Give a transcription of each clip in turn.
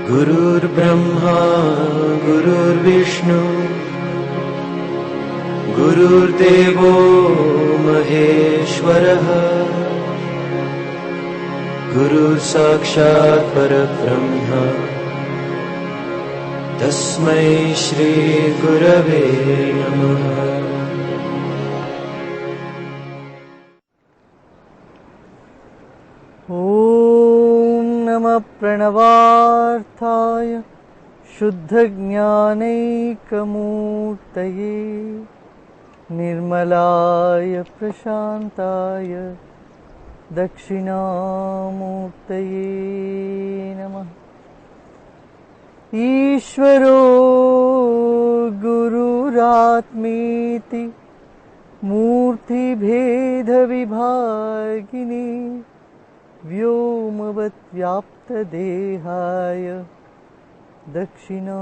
गुरुर्ब्रह्मा गुरुर्विष्णु गुरुर्देवो महेश्वरः गुरुर्साक्षात् परब्रह्म तस्मै श्री गुरवे नमः। ॐ नमः प्रणवार्थाय शुद्धज्ञानैकमूर्तये निर्मलाय प्रशान्ताय दक्षिणामूर्तये नमः। ईश्वरो गुरुरात्मेति मूर्तिभेदविभागिनी व्योमवद्व्याप्तदेहाय दक्षिणामूर्तये।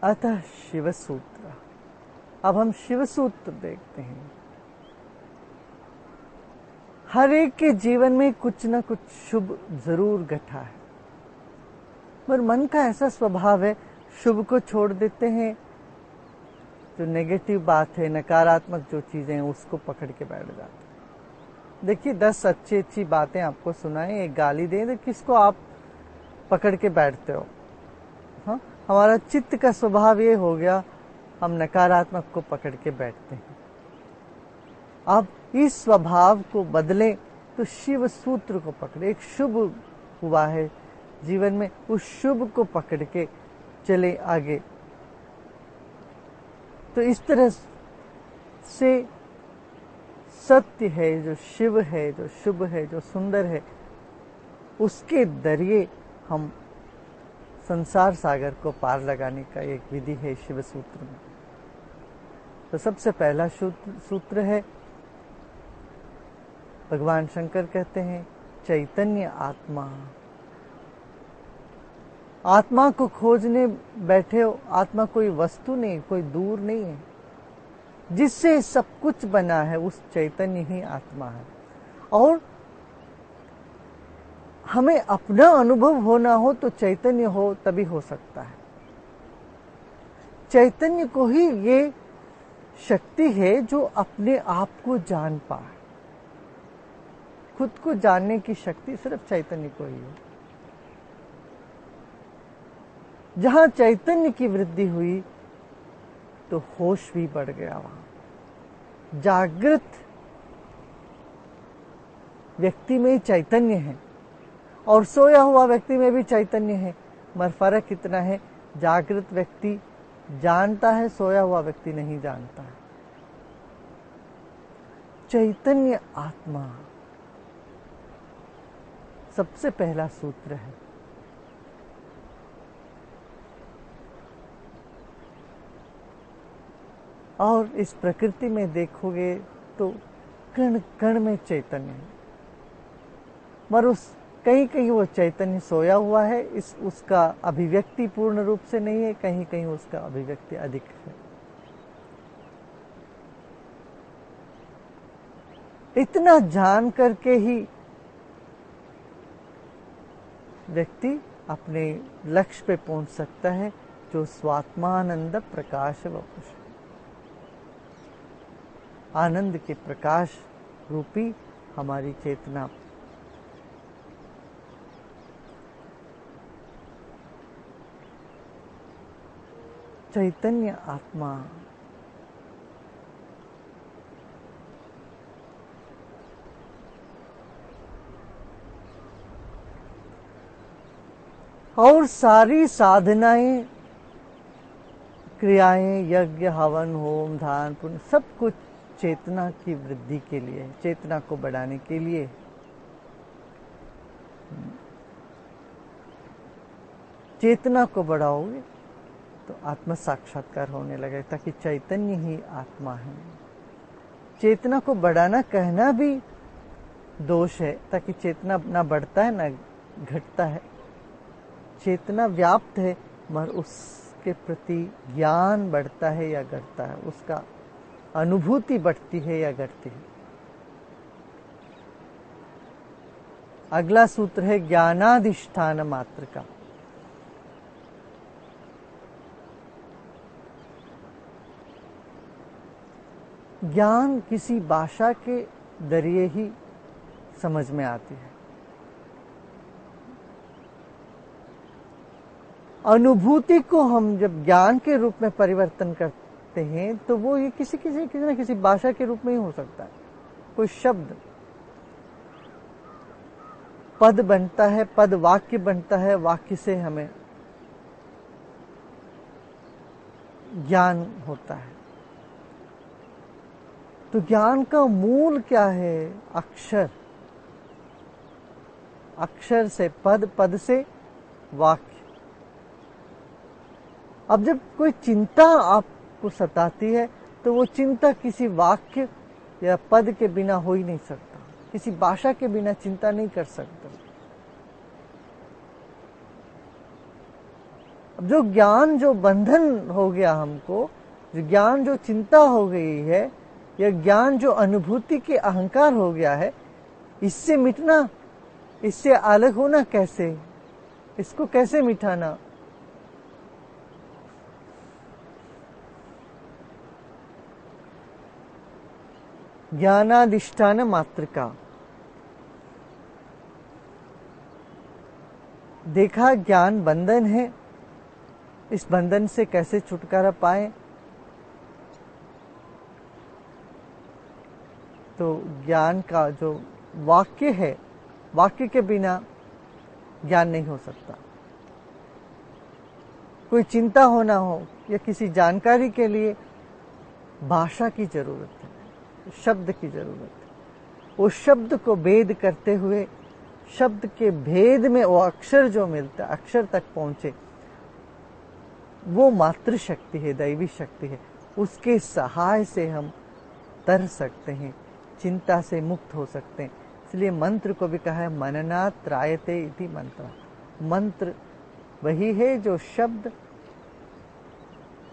अतः शिव सूत्र। अब हम शिव सूत्र देखते हैं। हर एक के जीवन में कुछ न कुछ शुभ जरूर घटा है, पर मन का ऐसा स्वभाव है शुभ को छोड़ देते हैं। जो नेगेटिव बात है, नकारात्मक जो चीजें हैं उसको पकड़ के बैठ जाते हैं। देखिए 10 अच्छी बातें आपको सुनाएं, एक गाली दें तो किसको आप पकड़ के बैठते हो? हाँ, हमारा चित्त का स्वभाव ये हो गया, हम नकारात्मक को पकड़ के बैठते हैं। अब इस स्वभाव को बदलें तो शिव सूत्र को पकड़े। एक शुभ हुआ है जीवन में, उस शुभ को पकड़ के चले आगे। तो इस तरह से सत्य है, जो शिव है, जो शुभ है, जो सुंदर है, उसके जरिए हम संसार सागर को पार लगाने का एक विधि है शिव सूत्र में। तो सबसे पहला सूत्र है, भगवान शंकर कहते हैं चैतन्य आत्मा। आत्मा को खोजने बैठे हो। आत्मा कोई वस्तु नहीं, कोई दूर नहीं है, जिससे सब कुछ बना है उस चैतन्य ही आत्मा है। और हमें अपना अनुभव होना हो तो चैतन्य हो तभी हो सकता है। चैतन्य को ही ये शक्ति है जो अपने आप को जान पाए। खुद को जानने की शक्ति सिर्फ चैतन्य को ही है। जहां चैतन्य की वृद्धि हुई तो होश भी बढ़ गया। वहां जागृत व्यक्ति में चैतन्य है और सोया हुआ व्यक्ति में भी चैतन्य है, मगर फर्क इतना है, जागृत व्यक्ति जानता है, सोया हुआ व्यक्ति नहीं जानता है। चैतन्य आत्मा सबसे पहला सूत्र है। और इस प्रकृति में देखोगे तो कण कण में चैतन्य है, मगर उस कहीं कहीं वो चैतन्य सोया हुआ है। उसका अभिव्यक्ति पूर्ण रूप से नहीं है, कहीं कहीं उसका अभिव्यक्ति अधिक है। इतना जान करके ही व्यक्ति अपने लक्ष्य पे पहुंच सकता है, जो स्वात्मानंद प्रकाश वपुष, आनंद के प्रकाश रूपी हमारी चेतना। चैतन्य आत्मा और सारी साधनाएं, क्रियाएं, यज्ञ, हवन, होम, दान, पुण्य, सब कुछ चेतना की वृद्धि के लिए, चेतना को बढ़ाने के लिए। चेतना को बढ़ाओगे तो आत्म साक्षात्कार होने लगे, ताकि चैतन्य ही आत्मा है। चेतना को बढ़ाना कहना भी दोष है, ताकि चेतना ना बढ़ता है ना घटता है। चेतना व्याप्त है, मगर उसके प्रति ज्ञान बढ़ता है या घटता है, उसका अनुभूति बढ़ती है या घटती है। अगला सूत्र है ज्ञानाधिष्ठान मात्र का। ज्ञान किसी भाषा के जरिए ही समझ में आती है। अनुभूति को हम जब ज्ञान के रूप में परिवर्तन करते हैं तो वो ये किसी न किसी भाषा के रूप में ही हो सकता है। कोई शब्द पद बनता है, पद वाक्य बनता है, वाक्य से हमें ज्ञान होता है। तो ज्ञान का मूल क्या है? अक्षर, अक्षर से पद, पद से वाक्य। अब जब कोई चिंता आपको सताती है तो वो चिंता किसी वाक्य या पद के बिना हो ही नहीं सकता, किसी भाषा के बिना चिंता नहीं कर सकता। अब जो ज्ञान, जो बंधन हो गया हमको, जो ज्ञान, जो चिंता हो गई है, या ज्ञान जो अनुभूति के अहंकार हो गया है, इससे मिटना, इससे अलग होना कैसे? इसको कैसे मिटाना? ज्ञानाधिष्ठान मात्र का। देखा ज्ञान बंधन है, इस बंधन से कैसे छुटकारा पाए? तो ज्ञान का जो वाक्य है, वाक्य के बिना ज्ञान नहीं हो सकता। कोई चिंता होना हो या किसी जानकारी के लिए भाषा की जरूरत है, शब्द की जरूरत है। वो शब्द को भेद करते हुए, शब्द के भेद में वो अक्षर जो मिलता है, अक्षर तक पहुंचे, वो मातृ शक्ति है, दैवी शक्ति है। उसके सहाय से हम तर सकते हैं, चिंता से मुक्त हो सकते हैं। इसलिए मंत्र को भी कहा है मननात् त्रायते इति मंत्र। मंत्र वही है जो शब्द,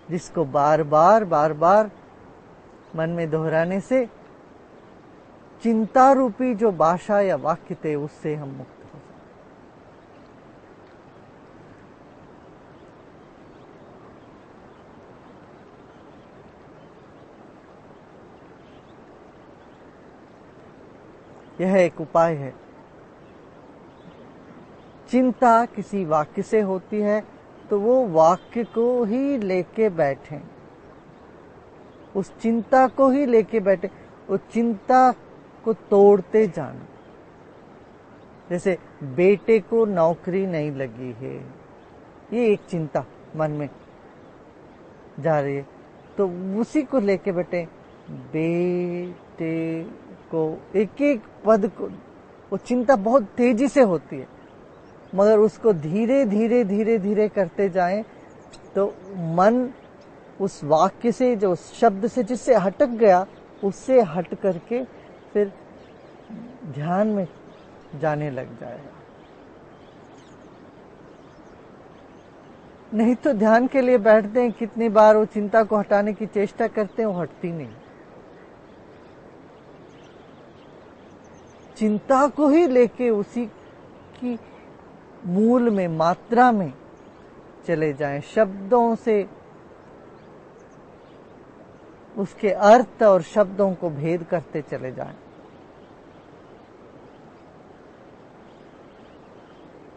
जिसको बार बार मन में दोहराने से चिंता रूपी जो भाषा या वाक्य थे उससे हम मुक्त हो सकते। यह एक उपाय है। चिंता किसी वाक्य से होती है तो वो वाक्य को ही लेके बैठें, उस चिंता को ही लेके बैठे, उस चिंता को तोड़ते जाना। जैसे बेटे को नौकरी नहीं लगी है, ये एक चिंता मन में जा रही है, तो उसी को लेके बैठे। बेटे को एक एक पद को, वो चिंता बहुत तेजी से होती है, मगर उसको धीरे धीरे करते जाएं तो मन उस वाक्य से, जो शब्द से जिससे हटक गया, उससे हट करके फिर ध्यान में जाने लग जाएगा। नहीं तो ध्यान के लिए बैठते हैं, कितनी बार वो चिंता को हटाने की चेष्टा करते हैं, वो हटती नहीं। चिंता को ही लेके उसी की मूल में, मात्रा में चले जाएं, शब्दों से उसके अर्थ और शब्दों को भेद करते चले जाएं।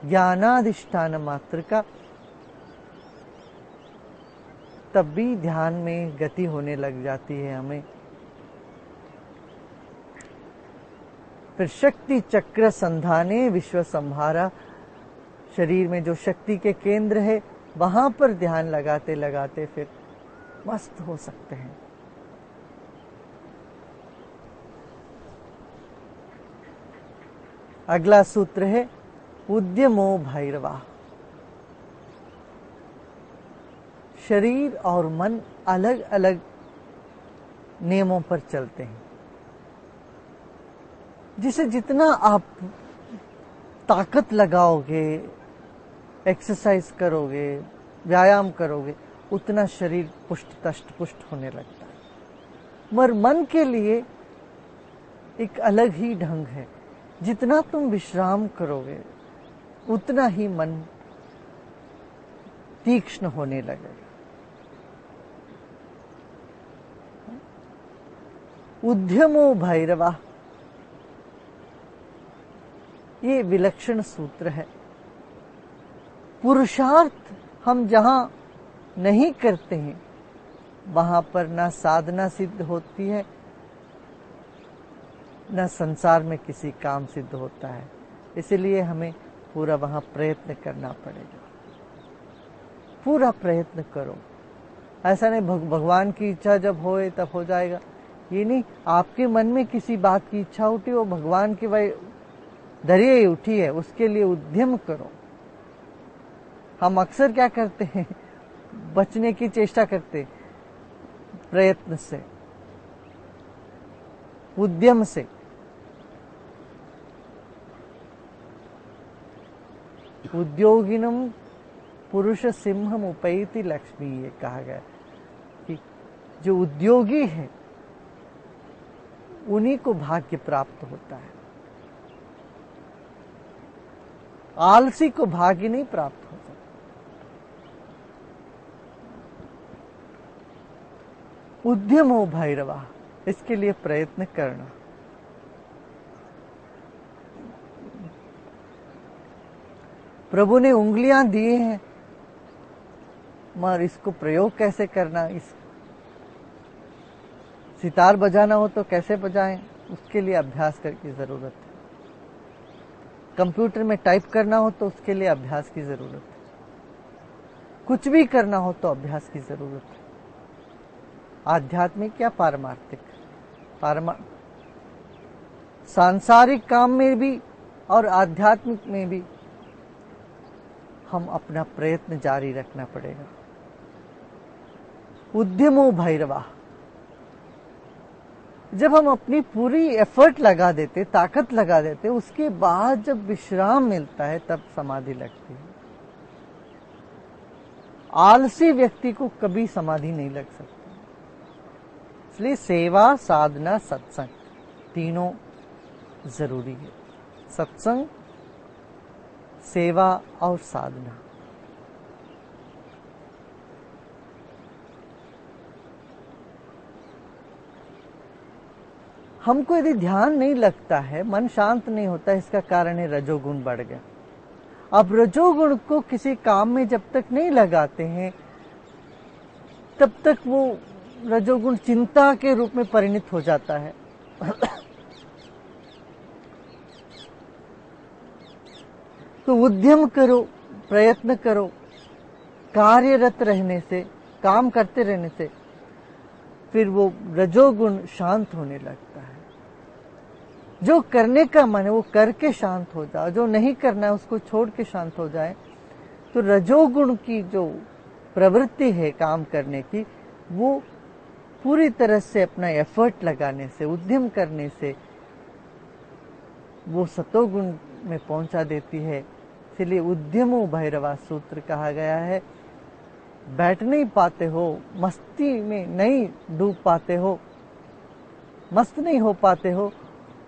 ज्ञानाधिष्ठान मात्र का, तब भी ध्यान में गति होने लग जाती है हमें। फिर शक्ति चक्र संधाने विश्व संहारा, शरीर में जो शक्ति के केंद्र है वहां पर ध्यान लगाते लगाते फिर मस्त हो सकते हैं। अगला सूत्र है उद्यमो भैरवा। शरीर और मन अलग अलग नियमों पर चलते हैं, जिसे जितना आप ताकत लगाओगे, एक्सरसाइज करोगे, व्यायाम करोगे, उतना शरीर पुष्ट तष्ट पुष्ट होने लगता है। मगर मन के लिए एक अलग ही ढंग है। जितना तुम विश्राम करोगे उतना ही मन तीक्ष्ण होने लगेगा। उद्यमो भैरवा, ये विलक्षण सूत्र है। पुरुषार्थ हम जहां नहीं करते हैं वहां पर ना साधना सिद्ध होती है, न संसार में किसी काम सिद्ध होता है। इसलिए हमें पूरा वहां प्रयत्न करना पड़ेगा। पूरा प्रयत्न करो। ऐसा नहीं भगवान की इच्छा जब होए तब हो जाएगा, ये नहीं। आपके मन में किसी बात की इच्छा उठी, वो भगवान की वही दरिए उठी है, उसके लिए उद्यम करो। हम अक्सर क्या करते हैं, बचने की चेष्टा करते, प्रयत्न से, उद्यम से। उद्योगिनम पुरुष सिंहम उपैति लक्ष्मी, ये कहा गया कि जो उद्योगी है उन्हीं को भाग्य प्राप्त होता है। आलसी को भाग्य नहीं प्राप्त हो सकता। उद्यम हो भैरवा, इसके लिए प्रयत्न करना। प्रभु ने उंगलियां दिए हैं, मगर इसको प्रयोग कैसे करना, इस सितार बजाना हो तो कैसे बजाएं, उसके लिए अभ्यास की जरूरत है। कंप्यूटर में टाइप करना हो तो उसके लिए अभ्यास की जरूरत है। कुछ भी करना हो तो अभ्यास की जरूरत है। आध्यात्मिक या पारमार्थिक, सांसारिक काम में भी और आध्यात्मिक में भी हम अपना प्रयत्न जारी रखना पड़ेगा। उद्यमो भैरवा, जब हम अपनी पूरी एफर्ट लगा देते, ताकत लगा देते, उसके बाद जब विश्राम मिलता है तब समाधि लगती है। आलसी व्यक्ति को कभी समाधि नहीं लग सकती। इसलिए सेवा, साधना, सत्संग तीनों जरूरी है। सत्संग, सेवा और साधना। हमको यदि ध्यान नहीं लगता है, मन शांत नहीं होता, इसका कारण है रजोगुण बढ़ गया। अब रजोगुण को किसी काम में जब तक नहीं लगाते हैं तब तक वो रजोगुण चिंता के रूप में परिणत हो जाता है। तो उद्यम करो, प्रयत्न करो। कार्यरत रहने से, काम करते रहने से फिर वो रजोगुण शांत होने लगता है। जो करने का मन है वो करके शांत हो जाए, जो नहीं करना है उसको छोड़ के शांत हो जाए। तो रजोगुण की जो प्रवृत्ति है काम करने की, वो पूरी तरह से अपना एफर्ट लगाने से, उद्यम करने से वो सतोगुण में पहुंचा देती है। इसलिए उद्यमो भैरवा सूत्र कहा गया है। बैठ नहीं पाते हो, मस्ती में नहीं डूब पाते हो, मस्त नहीं हो पाते हो,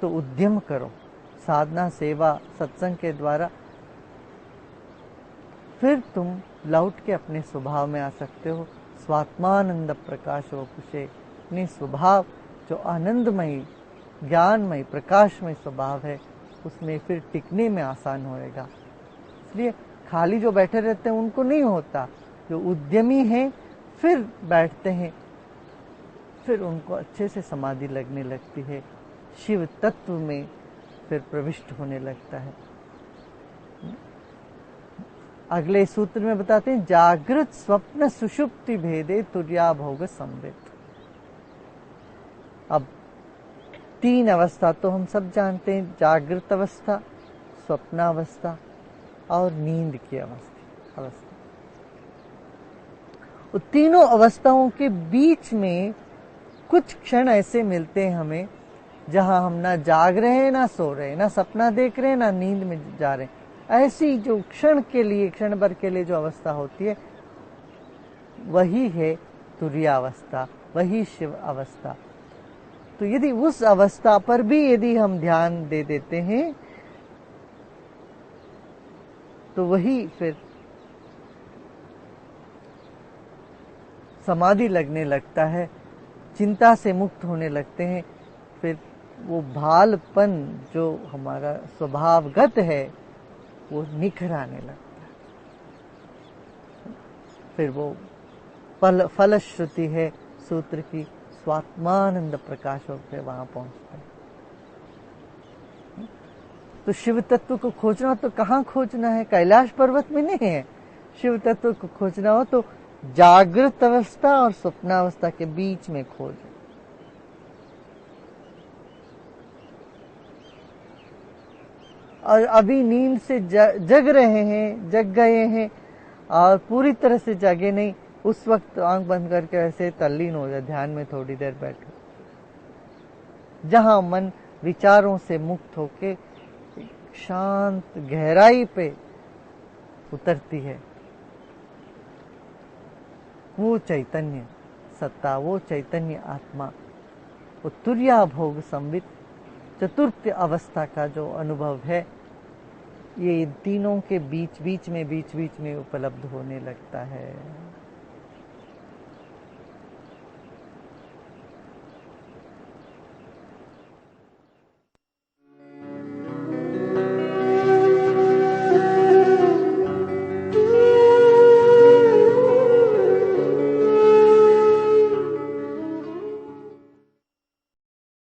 तो उद्यम करो। साधना, सेवा, सत्संग के द्वारा फिर तुम लौट के अपने स्वभाव में आ सकते हो। स्वात्मानंद प्रकाश वपुषे, अपनी स्वभाव जो आनंदमयी, ज्ञानमय, प्रकाशमय स्वभाव है, उसमें फिर टिकने में आसान होएगा। इसलिए खाली जो बैठे रहते हैं उनको नहीं होता। जो उद्यमी हैं फिर बैठते हैं, फिर उनको अच्छे से समाधि लगने लगती है, शिव तत्व में फिर प्रविष्ट होने लगता है। अगले सूत्र में बताते हैं, जागृत स्वप्न सुषुप्ति भेदे तुर्या भोग संवेद। अब तीन अवस्था तो हम सब जानते हैं, जागृत अवस्था, स्वप्नावस्था और नींद की अवस्था। तीनों अवस्थाओं के बीच में कुछ क्षण ऐसे मिलते हैं हमें जहां हम ना जाग रहे हैं, ना सो रहे हैं, ना सपना देख रहे हैं, ना नींद में जा रहे हैं। ऐसी जो क्षण के लिए, क्षण भर के लिए जो अवस्था होती है, वही है तुरीयावस्था, वही शिव अवस्था। तो यदि उस अवस्था पर भी यदि हम ध्यान दे देते हैं तो वही फिर समाधि लगने लगता है, चिंता से मुक्त होने लगते हैं। फिर वो भालपन जो हमारा स्वभावगत है वो निखर आने लगता है। फिर वो फलश्रुति है सूत्र की, स्वात्मानंद प्रकाश होकर वहां पहुंचते हैं। तो शिव तत्व को खोजना तो कहाँ खोजना है? कैलाश पर्वत में नहीं है। शिव तत्व को खोजना हो तो जागृत अवस्था और स्वप्नावस्था के बीच में खोजें। और अभी नींद से जग रहे हैं, जग गए हैं और पूरी तरह से जागे नहीं, उस वक्त आंख बंद करके ऐसे तल्लीन हो जाए, ध्यान में थोड़ी देर बैठो, जहां मन विचारों से मुक्त होके शांत गहराई पे उतरती है। वो चैतन्य सत्ता, वो चैतन्य आत्मा, वो तुर्या भोग संवित चतुर्थ अवस्था का जो अनुभव है, ये तीनों के बीच बीच में उपलब्ध होने लगता है।